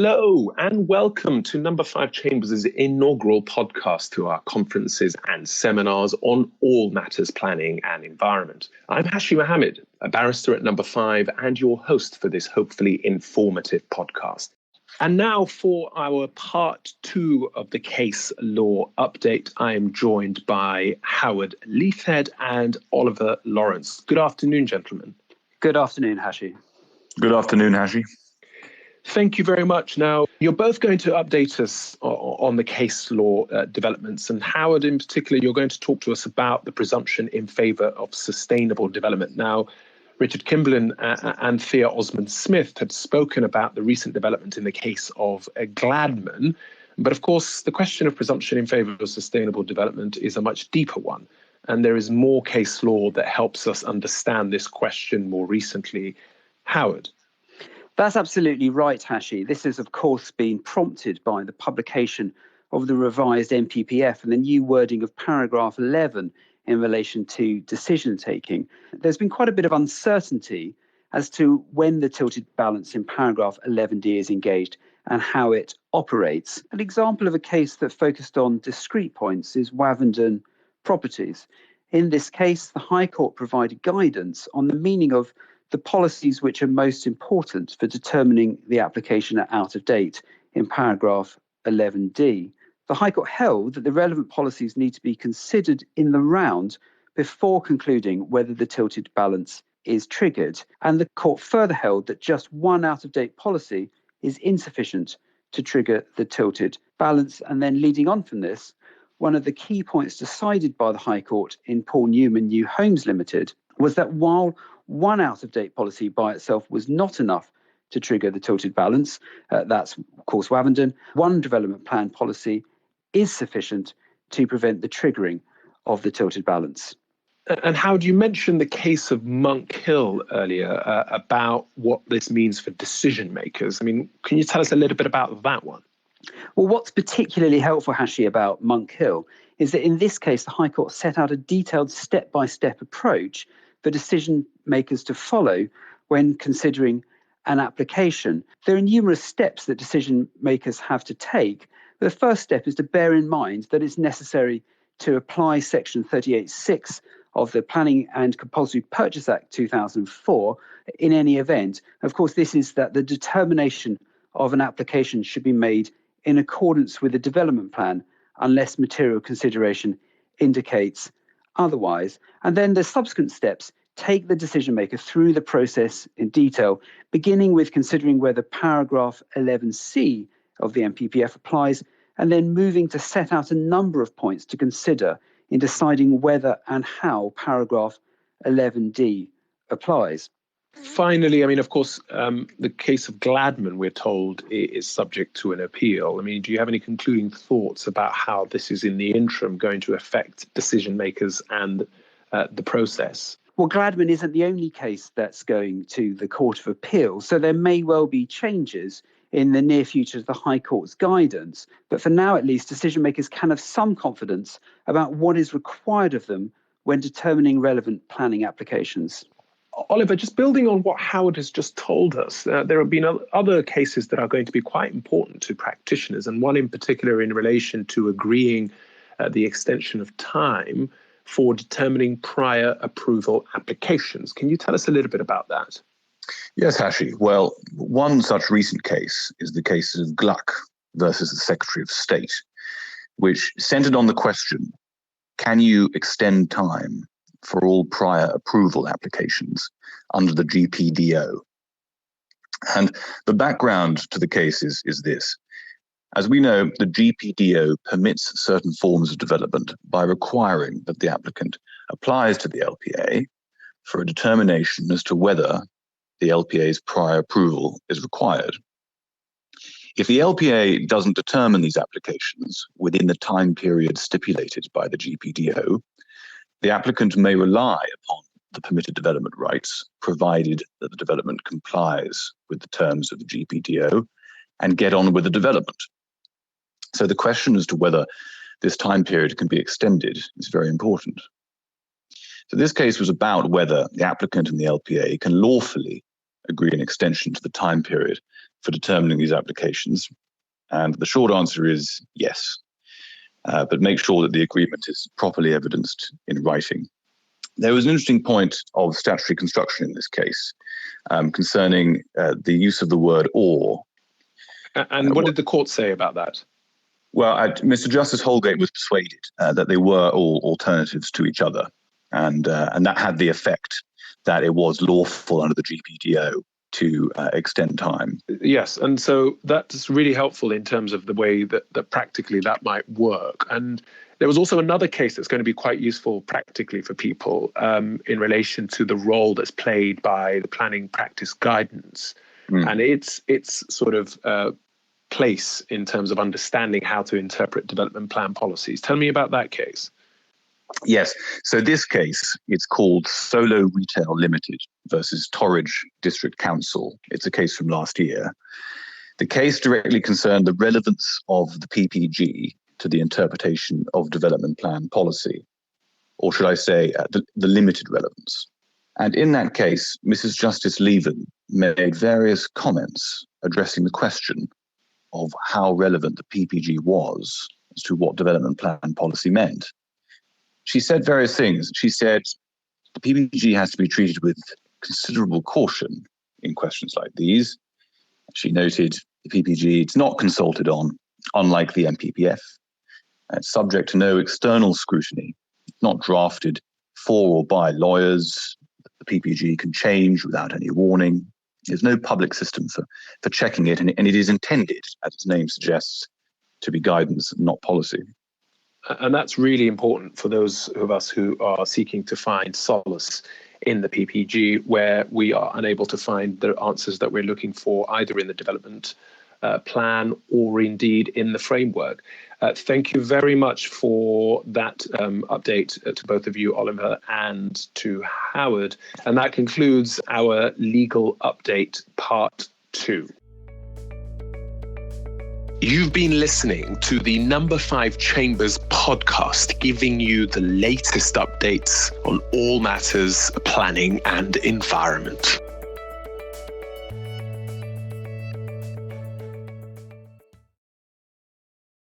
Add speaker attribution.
Speaker 1: Hello and welcome to Number 5 Chambers' inaugural podcast to our conferences and seminars on all matters planning and environment. I'm Hashi Mohammed, a barrister at Number 5 and your host for this hopefully informative podcast. And now for our part 2 of the case law update, I am joined by Howard Leithhead and Oliver Lawrence. Good afternoon, gentlemen.
Speaker 2: Good afternoon, Hashi.
Speaker 3: Good afternoon, Hashi.
Speaker 1: Thank you very much. Now, you're both going to update us on the case law developments. And Howard, in particular, you're going to talk to us about the presumption in favour of sustainable development. Now, Richard Kimberlin and Thea Osmond-Smith had spoken about the recent development in the case of Gladman. But of course, the question of presumption in favour of sustainable development is a much deeper one. And there is more case law that helps us understand this question more recently. Howard.
Speaker 2: That's absolutely right, Hashi. This has, of course, been prompted by the publication of the revised NPPF and the new wording of paragraph 11 in relation to decision taking. There's been quite a bit of uncertainty as to when the tilted balance in paragraph 11D is engaged and how it operates. An example of a case that focused on discrete points is Wavendon Properties. In this case, the High Court provided guidance on the meaning of the policies which are most important for determining the application are out of date in paragraph 11D. The High Court held that the relevant policies need to be considered in the round before concluding whether the tilted balance is triggered. And the court further held that just one out-of-date policy is insufficient to trigger the tilted balance. And then leading on from this, one of the key points decided by the High Court in Paul Newman New Homes Limited was that while one out-of-date policy by itself was not enough to trigger the tilted balance, that's, of course, Wavendon, one development plan policy is sufficient to prevent the triggering of the tilted balance.
Speaker 1: And Howard, you mentioned the case of Monk Hill earlier about what this means for decision makers. I mean, can you tell us a little bit about that one?
Speaker 2: Well, what's particularly helpful, Hashi, about Monk Hill is that in this case, the High Court set out a detailed step-by-step approach for decision makers to follow when considering an application. There are numerous steps that decision makers have to take. The first step is to bear in mind that it's necessary to apply Section 38(6) of the Planning and Compulsory Purchase Act 2004 in any event. Of course, this is that the determination of an application should be made in accordance with the development plan unless material consideration indicates otherwise. And then the subsequent steps take the decision maker through the process in detail, beginning with considering whether paragraph 11C of the NPPF applies, and then moving to set out a number of points to consider in deciding whether and how paragraph 11D applies.
Speaker 1: Finally, I mean, of course, the case of Gladman, we're told, is subject to an appeal. I mean, do you have any concluding thoughts about how this is in the interim going to affect decision makers and the process?
Speaker 2: Well, Gladman isn't the only case that's going to the Court of Appeal, so there may well be changes in the near future to the High Court's guidance. But for now, at least, decision makers can have some confidence about what is required of them when determining relevant planning applications.
Speaker 1: Oliver, just building on what Howard has just told us, there have been other cases that are going to be quite important to practitioners, and one in particular in relation to agreeing the extension of time for determining prior approval applications. Can you tell us a little bit about that?
Speaker 3: Yes, Hashi. Well, one such recent case is the case of Gluck versus the Secretary of State, which centered on the question, can you extend time for all prior approval applications under the GPDO? And the background to the case is this. As we know, the GPDO permits certain forms of development by requiring that the applicant applies to the LPA for a determination as to whether the LPA's prior approval is required. If the LPA doesn't determine these applications within the time period stipulated by the GPDO, the applicant may rely upon the permitted development rights, provided that the development complies with the terms of the GPDO, and get on with the development. So the question as to whether this time period can be extended is very important. So this case was about whether the applicant and the LPA can lawfully agree an extension to the time period for determining these applications? And the short answer is yes. But make sure that the agreement is properly evidenced in writing. There was an interesting point of statutory construction in this case concerning the use of the word or.
Speaker 1: And what did the court say about that?
Speaker 3: Well, Mr. Justice Holgate was persuaded that they were all alternatives to each other. And that had the effect that it was lawful under the GPDO to extend time.
Speaker 1: Yes, and so that's really helpful in terms of the way that practically that might work. And there was also another case that's going to be quite useful practically for people in relation to the role that's played by the planning practice guidance and its sort of place in terms of understanding how to interpret development plan policies. Tell me about that case.
Speaker 3: Yes. So this case, it's called Solo Retail Limited versus Torridge District Council. It's a case from last year. The case directly concerned the relevance of the PPG to the interpretation of development plan policy, or should I say the limited relevance. And in that case, Mrs. Justice Leven made various comments addressing the question of how relevant the PPG was as to what development plan policy meant. She said various things. She said the PPG has to be treated with considerable caution in questions like these. She noted the PPG, it's not consulted on, unlike the MPPF. It's subject to no external scrutiny, not drafted for or by lawyers. The PPG can change without any warning. There's no public system for checking it, and it is intended, as its name suggests, to be guidance, not policy.
Speaker 1: And that's really important for those of us who are seeking to find solace in the PPG, where we are unable to find the answers that we're looking for, either in the development plan or indeed in the framework. Thank you very much for that update to both of you, Oliver, and to Howard. And that concludes our legal update part 2. You've been listening to the No5 Chambers podcast, giving you the latest updates on all matters planning and environment.